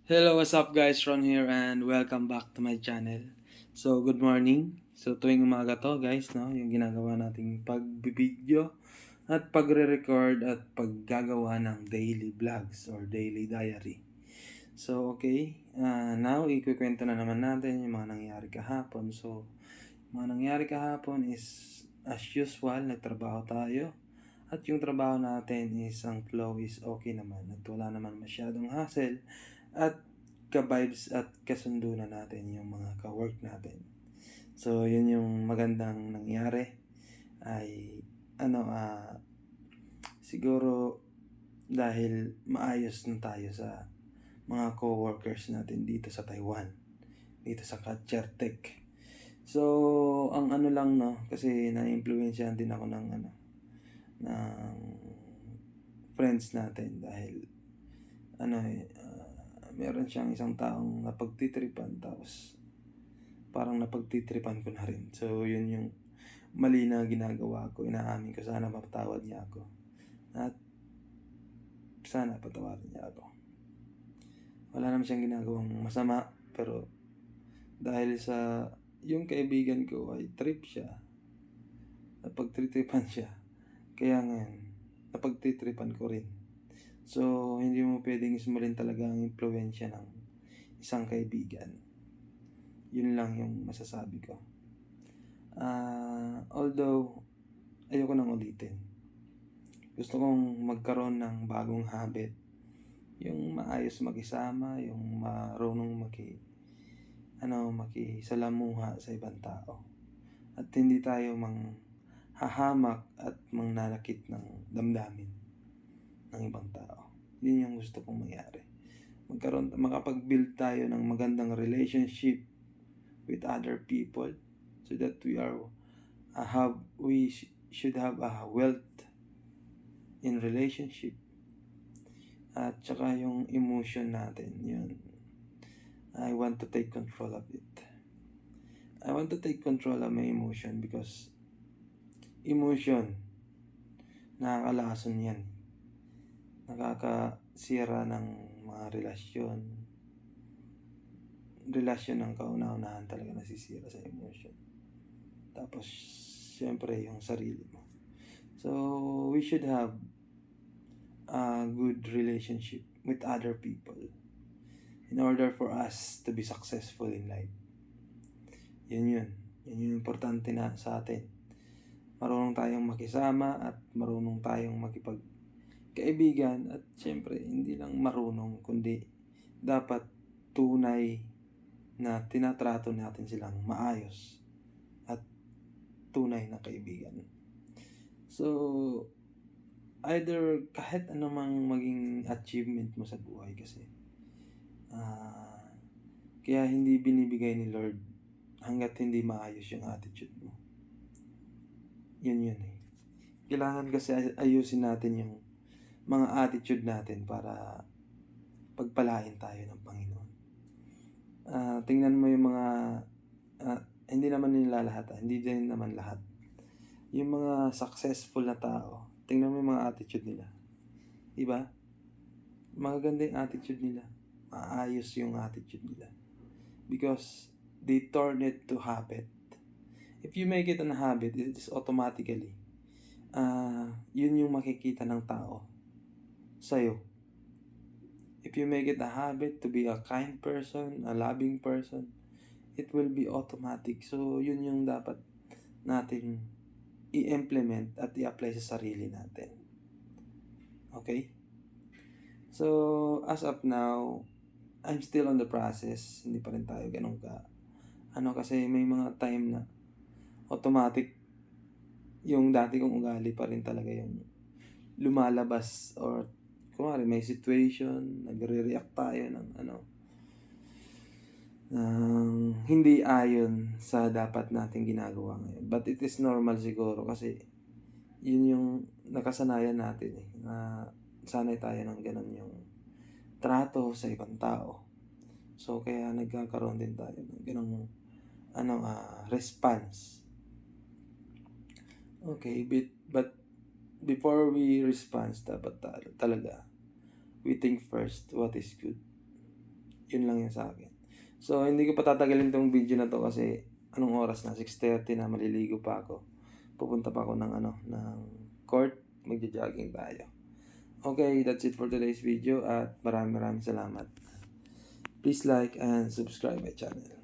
Hello, what's up guys? Ron here and welcome back to my channel. So, good morning. So, tuwing umaga to guys, no? Yung ginagawa nating pagbibideo at pagre-record at paggagawa ng daily vlogs or daily diary. So, okay. Now, ikukwento na naman natin yung mga nangyari kahapon. So, mga nangyari kahapon is as usual, nagtrabaho tayo. At yung trabaho natin is ang flow is okay naman at wala naman masyadong hassle at ka-vibes at kasundo na natin yung mga ka-work natin. So, yun yung magandang nangyari ay siguro dahil maayos na tayo sa mga co-workers natin dito sa Taiwan, dito sa Culture Tech. So, ang ano lang no, kasi na-influensyahan din ako ng ng friends natin dahil meron siyang isang taong napagtitripan tapos parang napagtitripan ko na rin. So, yun yung mali na ginagawa ko. Inaamin ko, sana mapatawad niya ako. At sana patawarin niya ako. Wala naman siyang ginagawang masama, pero dahil sa yung kaibigan ko ay trip siya, napagtitripan siya. Kaya ngayon, napagtitripan ko rin. So, hindi mo pwedeng ismulin talaga ang impluensya ng isang kaibigan. Yun lang yung masasabi ko. Although, ayoko nang ulitin. Gusto kong magkaroon ng bagong habit. Yung maayos makisama, yung marunong makisalamuha sa ibang tao. At hindi tayo hahamak at nananakit ng damdamin ng ibang tao. Yun yung gusto kong mangyari. Makapag-build tayo ng magandang relationship with other people so that we should have a wealth in relationship. At saka yung emotion natin, yun. I want to take control of it. I want to take control of my emotion because emotion, nakakalason yan. Nakakasira ng mga relasyon ng kauna-unahan talaga nasisira sa emotion. Tapos, syempre, yung sarili mo. So, we should have a good relationship with other people in order for us to be successful in life. Yun yung importante na sa atin. Marunong tayong makisama at marunong tayong makipagkaibigan at syempre, hindi lang marunong, kundi dapat tunay na tinatrato natin silang maayos at tunay na kaibigan. So, either kahit anumang maging achievement mo sa buhay kasi kaya hindi binibigay ni Lord hanggat hindi maayos yung attitude mo. Yun eh. Kailangan kasi ayusin natin yung mga attitude natin para pagpalain tayo ng Panginoon. Tingnan mo yung mga hindi naman nila lahat, hindi din naman lahat. Yung mga successful na tao, tingnan mo yung mga attitude nila. Diba? Magaganda yung attitude nila. Maayos yung attitude nila. Because they turn it to habit. If you make it a habit, it is automatically yun yung makikita ng tao sa'yo. If you make it a habit to be a kind person, a loving person, it will be automatic. So, yun yung dapat natin i-implement at i-apply sa sarili natin. Okay? So, as of now, I'm still on the process. Hindi pa rin tayo ganun kasi may mga time na automatic yung dati kong ugali pa rin talaga yung lumalabas or kumari may situation, nagre-react tayo ng hindi ayon sa dapat nating ginagawa ngayon. But it is normal siguro kasi yun yung nakasanayan natin na sanay tayo ng ganun yung trato sa ibang tao. So kaya nagkakaroon din tayo ng ganung response. Okay, but before we respond, dapat talaga we think first what is good. Yun lang yung sa akin. So, hindi ko pa tatagalin 'tong video na 'to kasi anong oras na, 6:30 na, maliligo pa ako. Pupunta pa ako ng ng court, magjo-jogging tayo. Okay, that's it for today's video at maraming salamat. Please like and subscribe my channel.